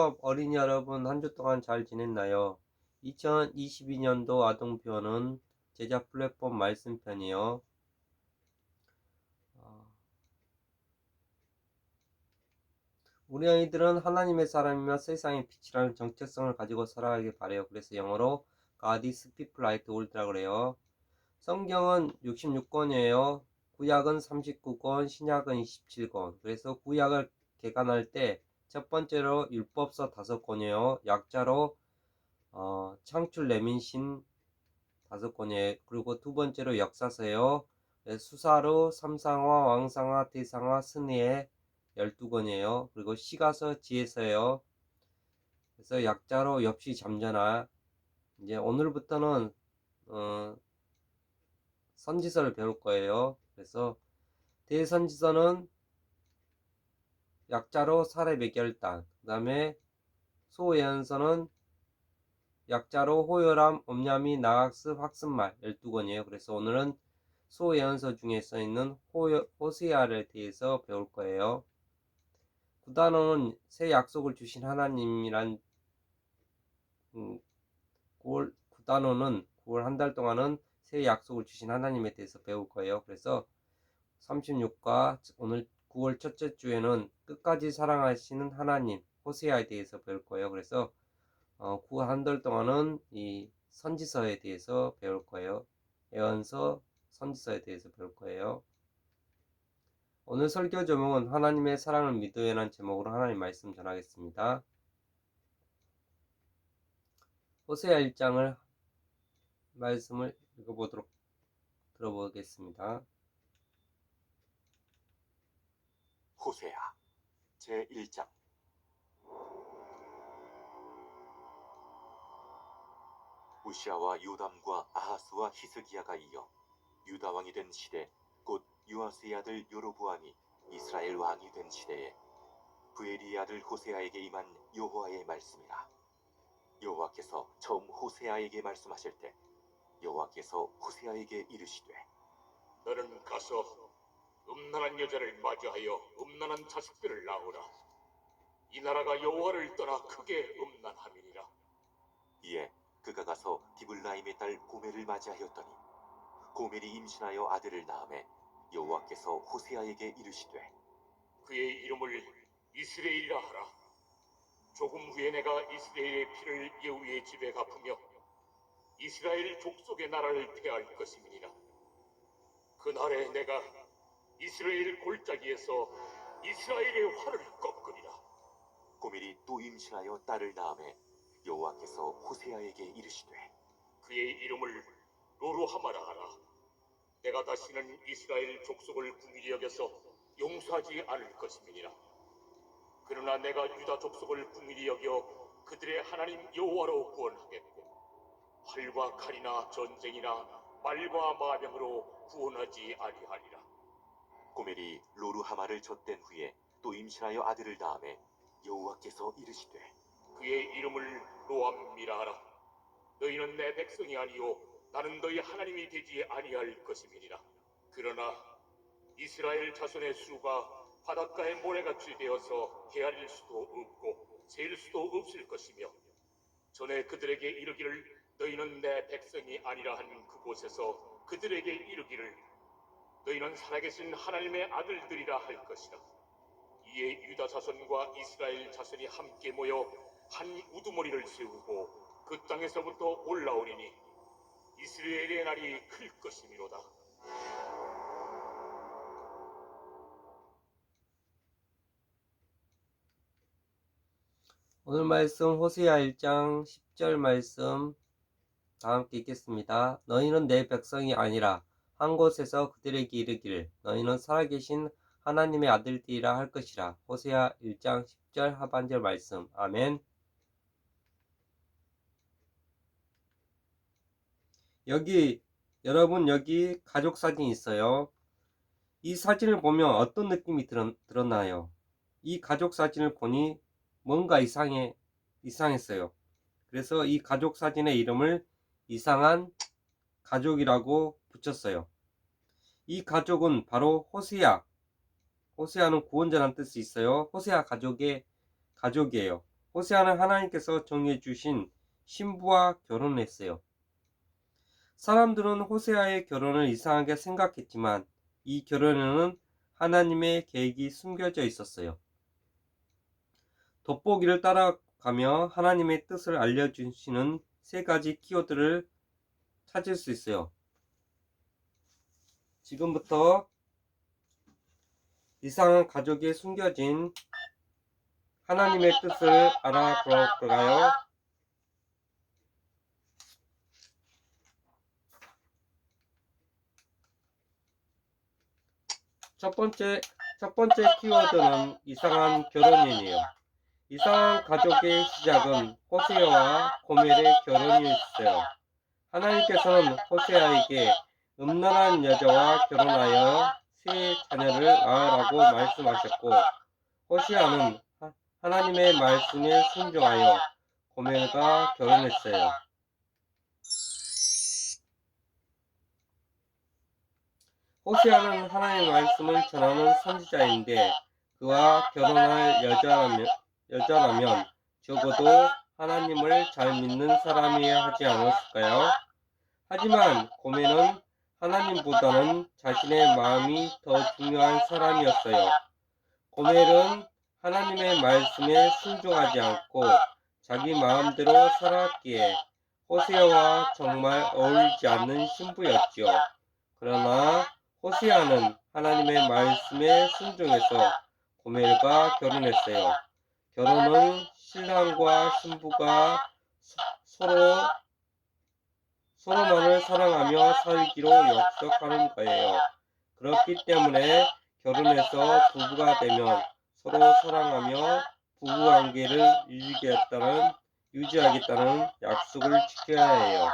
성도 어린이 여러분, 한 주 동안 잘 지냈나요? 2022년도 아동표는 제자 플랫폼 말씀편이요. 우리 아이들은 하나님의 사람이며 세상의 빛이라는 정체성을 가지고 살아가길 바래요. 그래서 영어로 God is people light world라고 그래요. 성경은 66권이에요. 구약은 39권, 신약은 27권. 그래서 구약을 개관할 때 첫 번째로 율법서 5권이에요. 약자로 창출 레민신 5권이에요. 그리고 두 번째로 역사서예요. 수사로 삼상화, 왕상화, 대상화, 승리의 12권이에요. 그리고 시가서, 지혜서예요. 그래서 약자로 엽시 잠자나. 이제 오늘부터는 선지서를 배울 거예요. 그래서 대선지서는 약자로 사례배결단, 그 다음에 소예언서는 약자로 호요람, 엄냐미, 나각스, 학습말 12권이에요. 그래서 오늘은 소예언서 중에 써있는 호세아에 대해서 배울 거예요. 구단어는 새 약속을 주신 하나님이란 구단어는 9월 한 달 동안은 새 약속을 주신 하나님에 대해서 배울 거예요. 그래서 36과 오늘 9월 첫째 주에는 끝까지 사랑하시는 하나님 호세아에 대해서 배울 거예요. 그래서 9월 한 달 동안은 이 선지서에 대해서 배울 거예요. 예언서, 선지서에 대해서 배울 거예요. 오늘 설교 제목은 하나님의 사랑을 믿으라는 제목으로 하나님 말씀 전하겠습니다. 호세아 1장을 말씀을 들어보겠습니다. 호세아 제1장. 우시아와 요담과 아하스와 히스기야가 이어 유다 왕이 된 시대, 곧 요아스의 아들 여로보암이 이스라엘 왕이 된 시대에 부엘리의 아들 호세아에게 임한 여호와의 말씀이라. 여호와께서 처음 호세아에게 말씀하실 때 여호와께서 호세아에게 이르시되, 너는 가서 음란한 여자를 맞이하여 음란한 자식들을 낳으라. 이 나라가 여호와를 떠나 크게 음란함이니라. 이에 그가 가서 디블라임의 딸 고멜을 맞이하였더니 고멜이 임신하여 아들을 낳음에 여호와께서 호세아에게 이르시되, 그의 이름을 이스라엘이라 하라. 조금 후에 내가 이스라엘의 피를 예후의 집에 갚으며 이스라엘 족속의 나라를 폐할 것임이니라. 그날에 내가 이스라엘 골짜기에서 이스라엘의 활을 꺾으리라. 고멜이 또 임신하여 딸을 낳음에 여호와께서 호세아에게 이르시되, 그의 이름을 로로하마라 하라. 내가 다시는 이스라엘 족속을 궁일히 여겨서 용서하지 않을 것임이니라. 그러나 내가 유다 족속을 궁일히 여겨 그들의 하나님 여호와로 구원하겠고 활과 칼이나 전쟁이나 말과 마병으로 구원하지 아니하리라. 고멜이 로루하마를 젖된 후에 또 임신하여 아들을 낳음에 여호와께서 이르시되, 그의 이름을 로암미라 하라. 너희는 내 백성이 아니요 나는 너희 하나님이 되지 아니할 것임이니라. 그러나 이스라엘 자손의 수가 바닷가의 모래같이 되어서 헤아릴 수도 없고 셀 수도 없을 것이며, 전에 그들에게 이르기를 너희는 내 백성이 아니라 한 그곳에서 그들에게 이르기를 너희는 살아계신 하나님의 아들들이라 할 것이라. 이에 유다 자손과 이스라엘 자손이 함께 모여 한 우두머리를 세우고 그 땅에서부터 올라오리니 이스라엘의 날이 클 것이미로다. 오늘 말씀 호세아 1장 10절 말씀 다 함께 읽겠습니다. 너희는 내 백성이 아니라 한 곳에서 그들에게 이르기를 너희는 살아계신 하나님의 아들들이라 할 것이라. 호세아 1장 10절 하반절 말씀. 아멘. 여러분 여기 가족 사진이 있어요. 이 사진을 보면 어떤 느낌이 들었나요? 이 가족 사진을 보니 뭔가 이상했어요. 그래서 이 가족 사진의 이름을 이상한 가족이라고 붙였어요. 이 가족은 바로 호세아는 구원자라는 뜻이 있어요. 호세아 가족이에요. 호세아는 하나님께서 정해 주신 신부와 결혼했어요. 사람들은 호세아의 결혼을 이상하게 생각했지만 이 결혼에는 하나님의 계획이 숨겨져 있었어요. 돋보기를 따라가며 하나님의 뜻을 알려주시는 세 가지 키워드를 찾을 수 있어요. 지금부터 이상한 가족에 숨겨진 하나님의 뜻을 알아볼까요? 첫 번째 키워드는 이상한 결혼인이에요. 이상한 가족의 시작은 호세아와 고멜의 결혼이었어요. 하나님께서는 호세아에게 음란한 여자와 결혼하여 세 자녀를 낳으라고 말씀하셨고, 호세아는 하나님의 말씀에 순종하여 고멜과 결혼했어요. 호세아는 하나님의 말씀을 전하는 선지자인데 그와 결혼할 여자라면 적어도 하나님을 잘 믿는 사람이어야 하지 않았을까요? 하지만 고멜은 하나님보다는 자신의 마음이 더 중요한 사람이었어요. 고멜은 하나님의 말씀에 순종하지 않고 자기 마음대로 살았기에 호세아와 정말 어울리지 않는 신부였지요. 그러나 호세아는 하나님의 말씀에 순종해서 고멜과 결혼했어요. 결혼은 신랑과 신부가 서로만을 사랑하며 살기로 약속하는 거예요. 그렇기 때문에 결혼해서 부부가 되면 서로 사랑하며 부부관계를 유지하겠다는 약속을 지켜야 해요.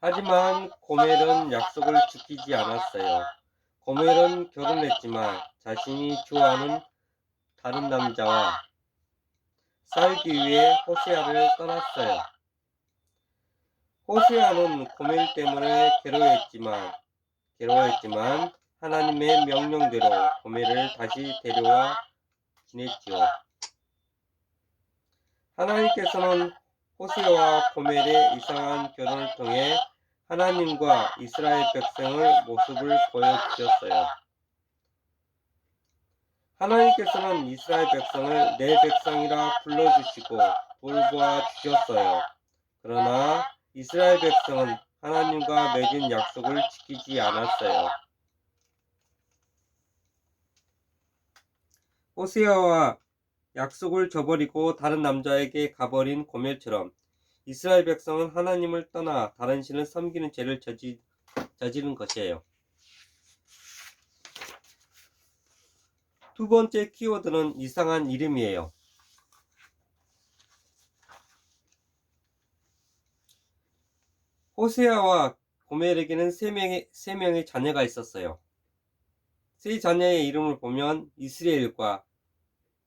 하지만 고멜은 약속을 지키지 않았어요. 고멜은 결혼했지만 자신이 좋아하는 다른 남자와 살기 위해 호세아를 떠났어요. 호세아는 고멜 때문에 괴로워했지만 하나님의 명령대로 고멜을 다시 데려와 지냈지요. 하나님께서는 호세아와 고멜의 이상한 결혼을 통해 하나님과 이스라엘 백성의 모습을 보여주셨어요. 하나님께서는 이스라엘 백성을 내 백성이라 불러주시고 돌보아 주셨어요. 그러나 이스라엘 백성은 하나님과 맺은 약속을 지키지 않았어요. 호세아와 약속을 저버리고 다른 남자에게 가버린 고멜처럼 이스라엘 백성은 하나님을 떠나 다른 신을 섬기는 죄를 저지른 것이에요. 두 번째 키워드는 이상한 이름이에요. 호세아와 고멜에게는 세 명의 자녀가 있었어요. 세 자녀의 이름을 보면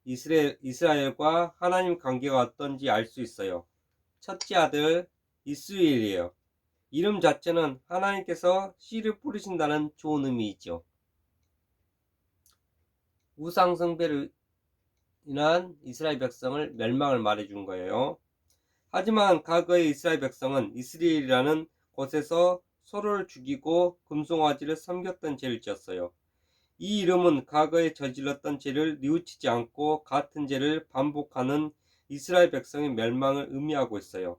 이스라엘과 하나님 관계가 어떤지 알 수 있어요. 첫째 아들 이스라엘이에요. 이름 자체는 하나님께서 씨를 뿌리신다는 좋은 의미이죠. 우상 숭배로 인한 이스라엘 백성을 멸망을 말해준 거예요. 하지만 과거의 이스라엘 백성은 이스라엘이라는 곳에서 서로를 죽이고 금송아지를 섬겼던 죄를 지었어요. 이 이름은 과거에 저질렀던 죄를 뉘우치지 않고 같은 죄를 반복하는 이스라엘 백성의 멸망을 의미하고 있어요.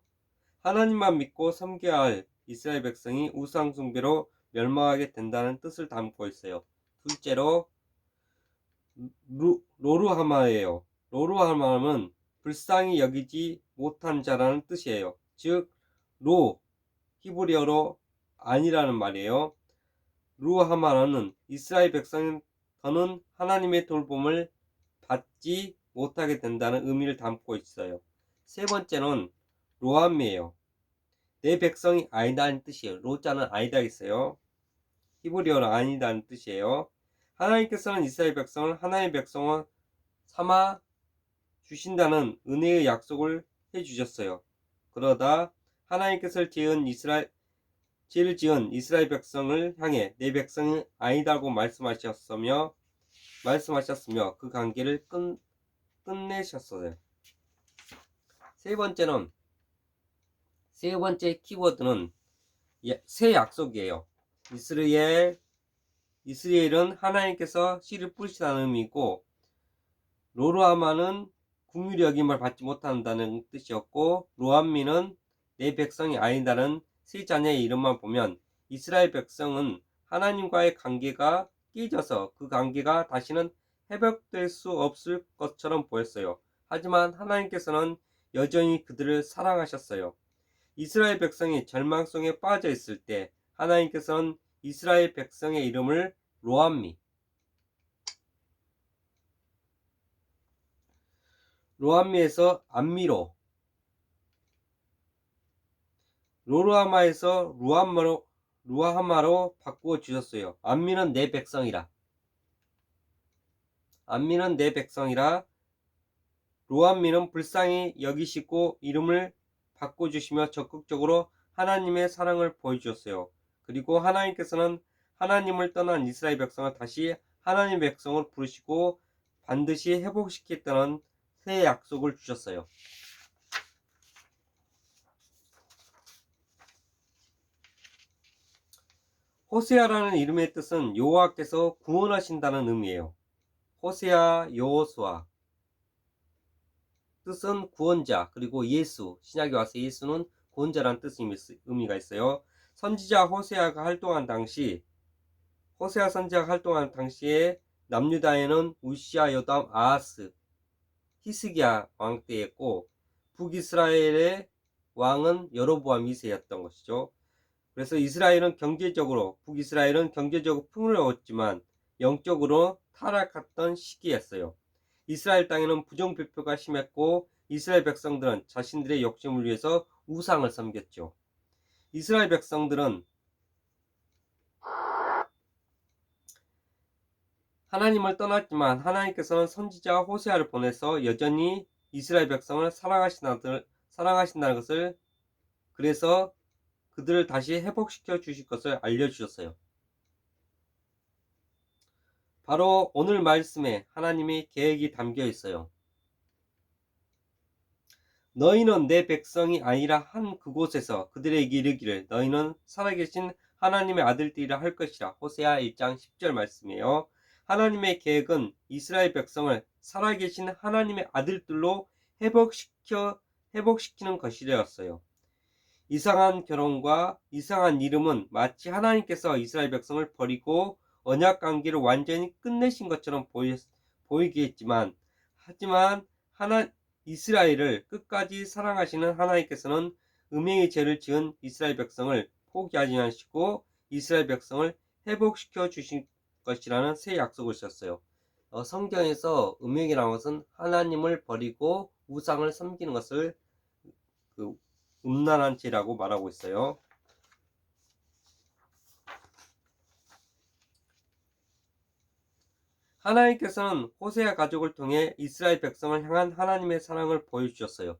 하나님만 믿고 섬겨야 할 이스라엘 백성이 우상 숭배로 멸망하게 된다는 뜻을 담고 있어요. 둘째로 로루하마예요. 로루하마는 불쌍히 여기지 못한 자라는 뜻이에요. 즉 히브리어로 아니라는 말이에요. 루하마는 이스라엘 백성은 더는 하나님의 돌봄을 받지 못하게 된다는 의미를 담고 있어요. 세 번째는 로함이에요. 내 백성이 아니다는 뜻이에요. 로자는 아니다 있어요. 히브리어로 아니다는 뜻이에요. 하나님께서는 이스라엘 백성을 하나님의 백성을 삼아 주신다는 은혜의 약속을 해주셨어요. 그러다 하나님께서 지은 죄를 지은 이스라엘 백성을 향해 내 백성이 아니다고 말씀하셨으며 그 관계를 끝내셨어요. 세 번째 키워드는 새 약속이에요. 이스라엘은 하나님께서 씨를 뿌리시다는 의미고, 로르하마는 긍휼히 여김을 받지 못한다는 뜻이었고, 로암미는 내 백성이 아니다는 세 자녀의 이름만 보면 이스라엘 백성은 하나님과의 관계가 깨져서 그 관계가 다시는 회복될 수 없을 것처럼 보였어요. 하지만 하나님께서는 여전히 그들을 사랑하셨어요. 이스라엘 백성이 절망 속에 빠져 있을 때 하나님께서는 이스라엘 백성의 이름을 로암미에서 안미로, 로르하마에서 루아하마로 바꾸어 주셨어요. 안미는 내 백성이라. 로암미는 불쌍히 여기시고 이름을 바꿔주시며 적극적으로 하나님의 사랑을 보여주셨어요. 그리고 하나님께서는 하나님을 떠난 이스라엘 백성을 다시 하나님의 백성을 부르시고 반드시 회복시키겠다는 새 약속을 주셨어요. 호세아라는 이름의 뜻은 여호와께서 구원하신다는 의미예요. 호세아, 여호수아, 뜻은 구원자, 그리고 예수, 신약에 와서 예수는 구원자라는 의미가 있어요. 호세아 선지자가 활동한 당시에 남유다에는 우시아, 요담, 아하스, 히스기야 왕 때였고, 북이스라엘의 왕은 여로보암 2세였던 것이죠. 그래서 북이스라엘은 경제적으로 풍요로웠지만 영적으로 타락했던 시기였어요. 이스라엘 땅에는 부정부패가 심했고 이스라엘 백성들은 자신들의 욕심을 위해서 우상을 섬겼죠. 이스라엘 백성들은 하나님을 떠났지만 하나님께서는 선지자 호세아를 보내서 여전히 이스라엘 백성을 사랑하신다는 것을, 그래서 그들을 다시 회복시켜 주실 것을 알려주셨어요. 바로 오늘 말씀에 하나님의 계획이 담겨 있어요. 너희는 내 백성이 아니라 한 그곳에서 그들에게 이르기를 너희는 살아계신 하나님의 아들들이라 할 것이라. 호세아 1장 10절 말씀이에요. 하나님의 계획은 이스라엘 백성을 살아계신 하나님의 아들들로 회복시키는 것이었어요. 이상한 결혼과 이상한 이름은 마치 하나님께서 이스라엘 백성을 버리고 언약 관계를 완전히 끝내신 것처럼 보이게 했지만, 하지만 이스라엘을 끝까지 사랑하시는 하나님께서는 음행의 죄를 지은 이스라엘 백성을 포기하지 않으시고 이스라엘 백성을 회복시켜 주실 것이라는 새 약속을 주셨어요. 성경에서 음행이라는 것은 하나님을 버리고 우상을 섬기는 것을 음란한 죄라고 말하고 있어요. 하나님께서는 호세아 가족을 통해 이스라엘 백성을 향한 하나님의 사랑을 보여주셨어요.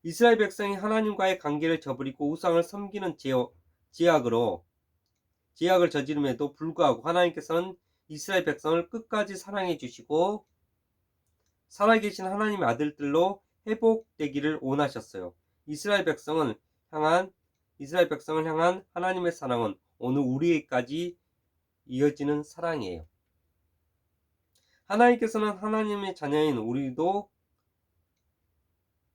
이스라엘 백성이 하나님과의 관계를 저버리고 우상을 섬기는 제약을 저지름에도 불구하고 하나님께서는 이스라엘 백성을 끝까지 사랑해 주시고 살아계신 하나님의 아들들로 회복되기를 원하셨어요. 이스라엘 백성을 향한 하나님의 사랑은 오늘 우리에게까지 이어지는 사랑이에요. 하나님께서는 하나님의 자녀인 우리도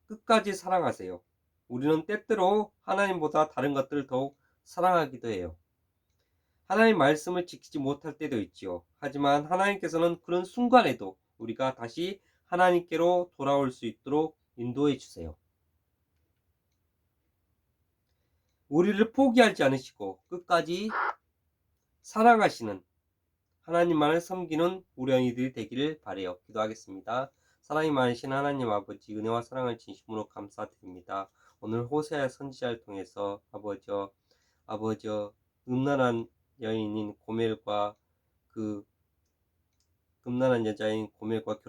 끝까지 사랑하세요. 우리는 때때로 하나님보다 다른 것들을 더욱 사랑하기도 해요. 하나님 말씀을 지키지 못할 때도 있지요. 하지만 하나님께서는 그런 순간에도 우리가 다시 하나님께로 돌아올 수 있도록 인도해 주세요. 우리를 포기하지 않으시고 끝까지 사랑하시는 하나님만을 섬기는 우리 아이들이 되기를 바라요. 기도하겠습니다. 사랑이 많으신 하나님 아버지, 은혜와 사랑을 진심으로 감사드립니다. 오늘 호세아 선지자를 통해서 아버지 음란한 여인인 고멜과 그 음란한 여자인 고멜과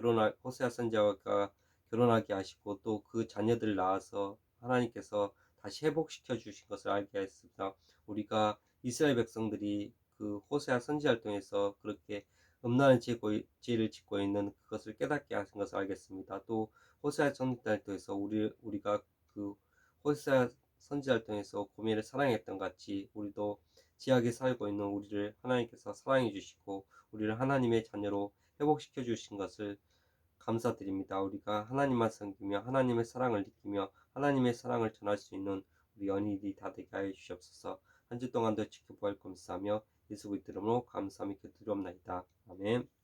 호세아 선지자가 결혼하게 하시고 또 그 자녀들을 낳아서 하나님께서 다시 회복시켜 주신 것을 알게 했습니다. 우리가 이스라엘 백성들이 그 호세아 선지자를 통해서 그렇게 음란한 죄를 짓고 있는 그것을 깨닫게 하신 것을 알겠습니다. 또 호세아 선지자를 통해서 우리가 그 호세아 선지자를 통해서 고멜을 사랑했던 같이 우리도 지하게 살고 있는 우리를 하나님께서 사랑해 주시고 우리를 하나님의 자녀로 회복시켜 주신 것을 감사드립니다. 우리가 하나님만 섬기며 하나님의 사랑을 느끼며 하나님의 사랑을 전할 수 있는 우리 연인이 다 되게 하여 주시옵소서. 한 주 동안도 지켜보아 감사하며 예수 그리스도 이름으로 감사하며 기도드리옵나이다. 아멘.